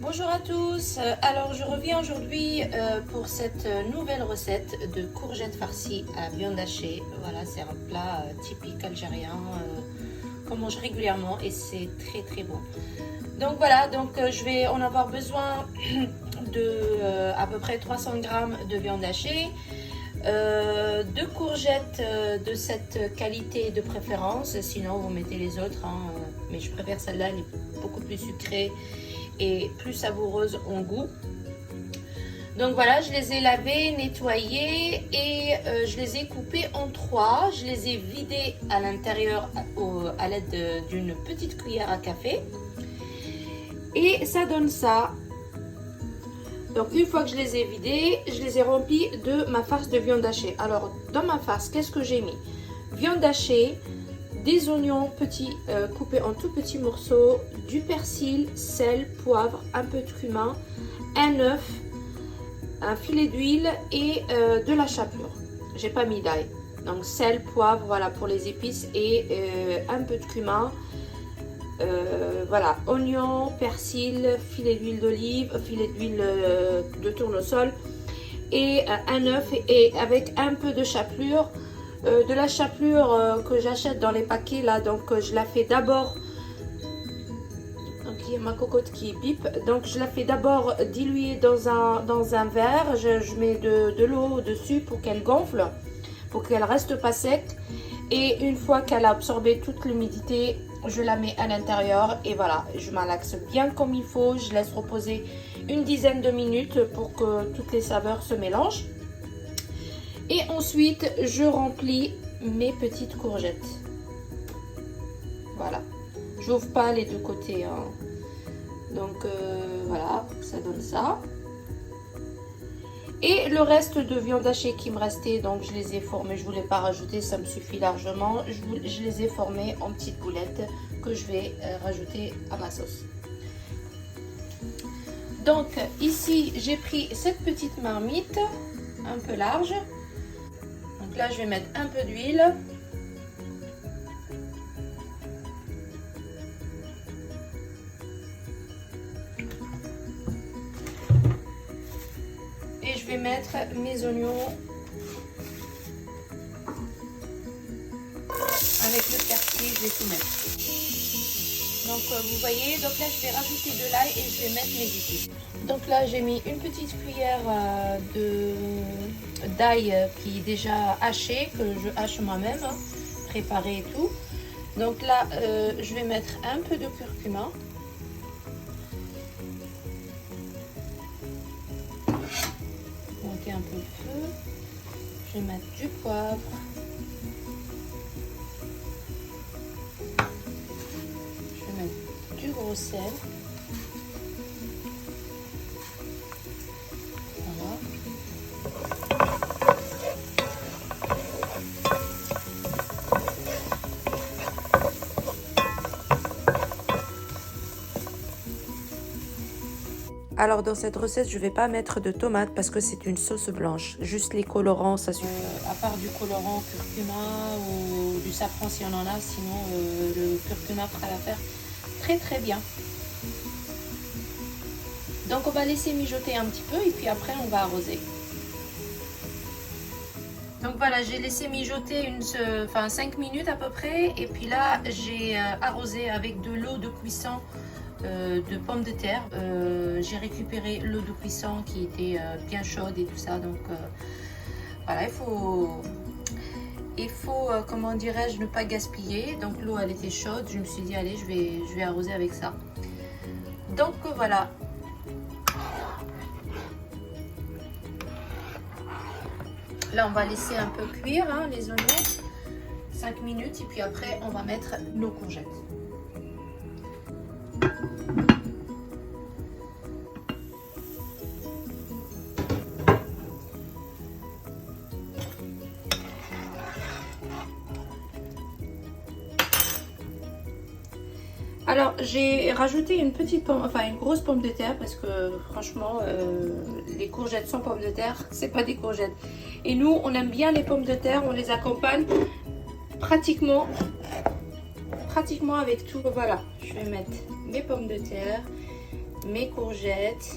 Bonjour à tous, alors je reviens aujourd'hui pour cette nouvelle recette de courgettes farcies à viande hachée. Voilà, c'est un plat typique algérien qu'on mange régulièrement et c'est très bon. Donc voilà, je vais en avoir besoin de à peu près 300 g de viande hachée, deux courgettes de cette qualité de préférence, sinon vous mettez les autres, hein, mais je préfère celle-là, elle est beaucoup plus sucrée et plus savoureuse en goût. Donc voilà, je les ai lavés, nettoyés et je les ai coupés en trois. Je les ai vidés à l'intérieur à l'aide d'une petite cuillère à café. Et ça donne ça. Donc une fois que je les ai vidés, je les ai remplis de ma farce de viande hachée. Alors dans ma farce, qu'est-ce que j'ai mis? Viande hachée, des oignons petits coupés en tout petits morceaux, du persil, sel, poivre, un peu de cumin, un œuf, un filet d'huile et de la chapelure. J'ai pas mis d'ail. Donc sel, poivre, voilà pour les épices et un peu de cumin. Voilà, oignon, persil, filet d'huile d'olive, filet d'huile de tournesol et un œuf et avec un peu de chapelure. De la chapelure que j'achète dans les paquets là, donc je la fais d'abord. Donc il y a ma cocotte qui pipe, donc je la fais d'abord diluer dans un verre. Je mets de l'eau dessus pour qu'elle gonfle, pour qu'elle reste pas sec. Et une fois qu'elle a absorbé toute l'humidité, je la mets à l'intérieur et voilà, je malaxe bien comme il faut. Je laisse reposer une dizaine de minutes pour que toutes les saveurs se mélangent. Et ensuite, je remplis mes petites courgettes. Voilà. J'ouvre pas les deux côtés, hein. Donc, voilà, ça donne ça. Et le reste de viande hachée qui me restait, donc je les ai formés. Je ne voulais pas rajouter, ça me suffit largement. Je les ai formés en petites boulettes que je vais rajouter à ma sauce. Donc, ici, j'ai pris cette petite marmite, un peu large. Donc là, je vais mettre un peu d'huile. Et je vais mettre mes oignons avec le persil, je vais tout mettre. Donc vous voyez, donc là je vais rajouter de l'ail et je vais mettre mes épices. Donc là j'ai mis une petite cuillère d'ail qui est déjà haché, que je hache moi-même, hein, préparé et tout. Donc là je vais mettre un peu de curcuma. Monter un peu le feu. Je vais mettre du poivre. Du gros sel. Voilà. Alors dans cette recette, je ne vais pas mettre de tomates parce que c'est une sauce blanche. Juste les colorants, ça suffit. À part du colorant curcuma ou du safran si on en a, sinon le curcuma fera l'affaire très bien. Donc on va laisser mijoter un petit peu et puis après on va arroser. Donc voilà, j'ai laissé mijoter 5 minutes à peu près et puis là j'ai arrosé avec de l'eau de cuisson de pommes de terre. J'ai récupéré l'eau de cuisson qui était bien chaude et tout ça, donc voilà, il faut comment dirais-je, ne pas gaspiller. Donc l'eau elle était chaude, je me suis dit allez, je vais arroser avec ça. Donc voilà. Là on va laisser un peu cuire, hein, les oignons, 5 minutes et puis après on va mettre nos courgettes. Alors j'ai rajouté une grosse pomme de terre parce que franchement les courgettes sans pommes de terre c'est pas des courgettes. Et nous on aime bien les pommes de terre, on les accompagne pratiquement avec tout. Voilà, je vais mettre mes pommes de terre mes courgettes.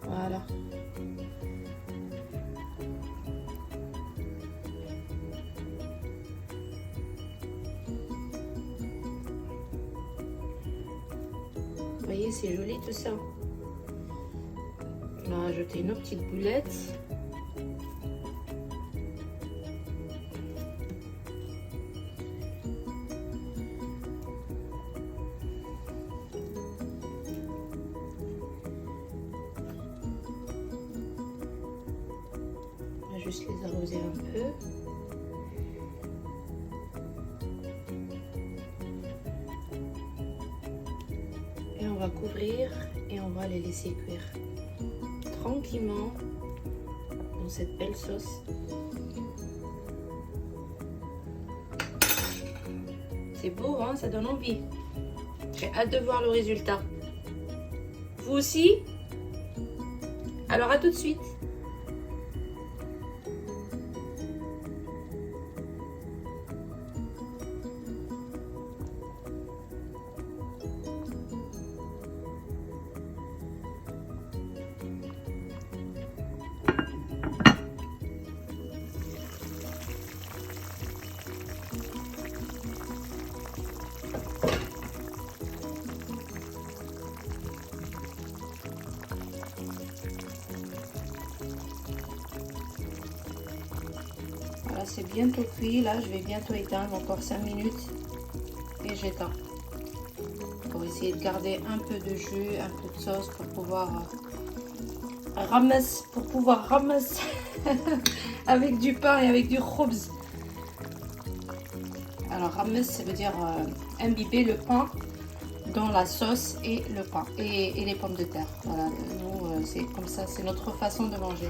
Voilà. Vous voyez, c'est joli tout ça. On va rajouter nos petites boulettes. On va juste les arroser un peu. Et on va couvrir et on va les laisser cuire tranquillement dans cette belle sauce. C'est beau, hein, ça donne envie. J'ai hâte de voir le résultat. Vous aussi? Alors à tout de suite. Voilà, c'est bientôt cuit. Là, je vais bientôt éteindre, encore 5 minutes et j'éteins. Pour essayer de garder un peu de jus, un peu de sauce pour pouvoir ramasser, avec du pain et avec du khubz. Alors, ramas, ça veut dire imbiber le pain dans la sauce et le pain et les pommes de terre. Voilà, nous, c'est comme ça, c'est notre façon de manger.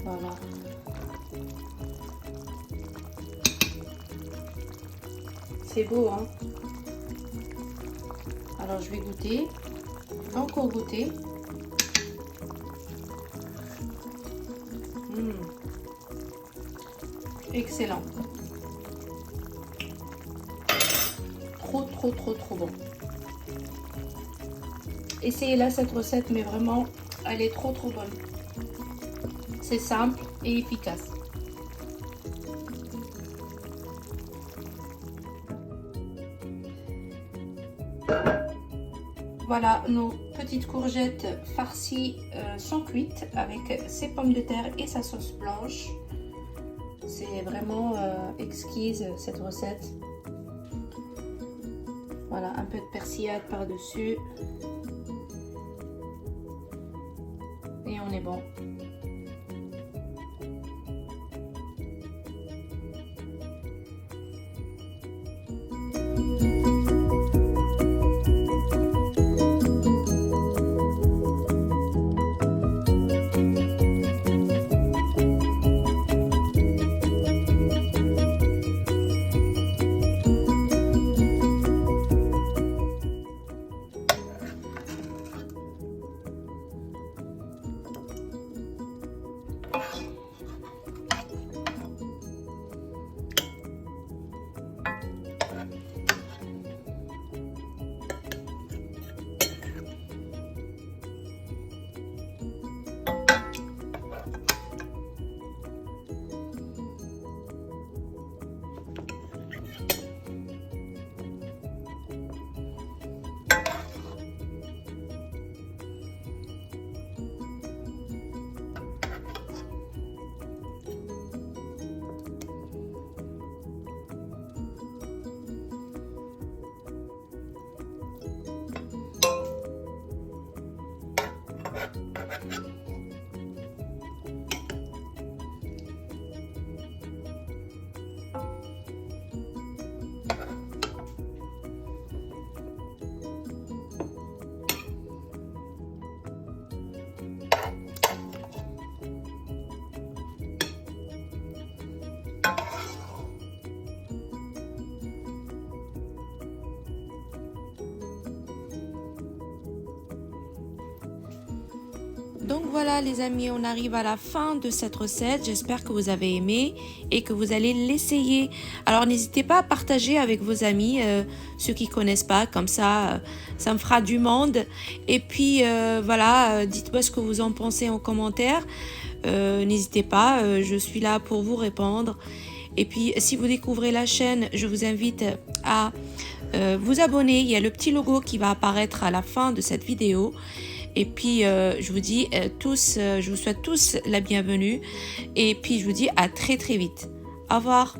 Voilà. C'est beau, hein? Alors, je vais goûter. Pas encore goûter. Excellent. Trop bon. Essayez-la cette recette, mais vraiment, elle est trop bonne. C'est simple et efficace. Voilà, nos petites courgettes farcies sont cuites avec ses pommes de terre et sa sauce blanche. C'est vraiment exquise cette recette. Voilà, un peu de persillade par-dessus. Et on est bon. voilà les amis, on arrive à la fin de cette recette. J'espère que vous avez aimé et que vous allez l'essayer. Alors n'hésitez pas à partager avec vos amis, ceux qui connaissent pas, comme ça, ça me fera du monde. Et puis voilà, dites-moi ce que vous en pensez en commentaire. N'hésitez pas, je suis là pour vous répondre. Et puis si vous découvrez la chaîne, je vous invite à vous abonner. Il y a le petit logo qui va apparaître à la fin de cette vidéo. Et puis je vous dis je vous souhaite tous la bienvenue. Et puis je vous dis à très très vite. Au revoir.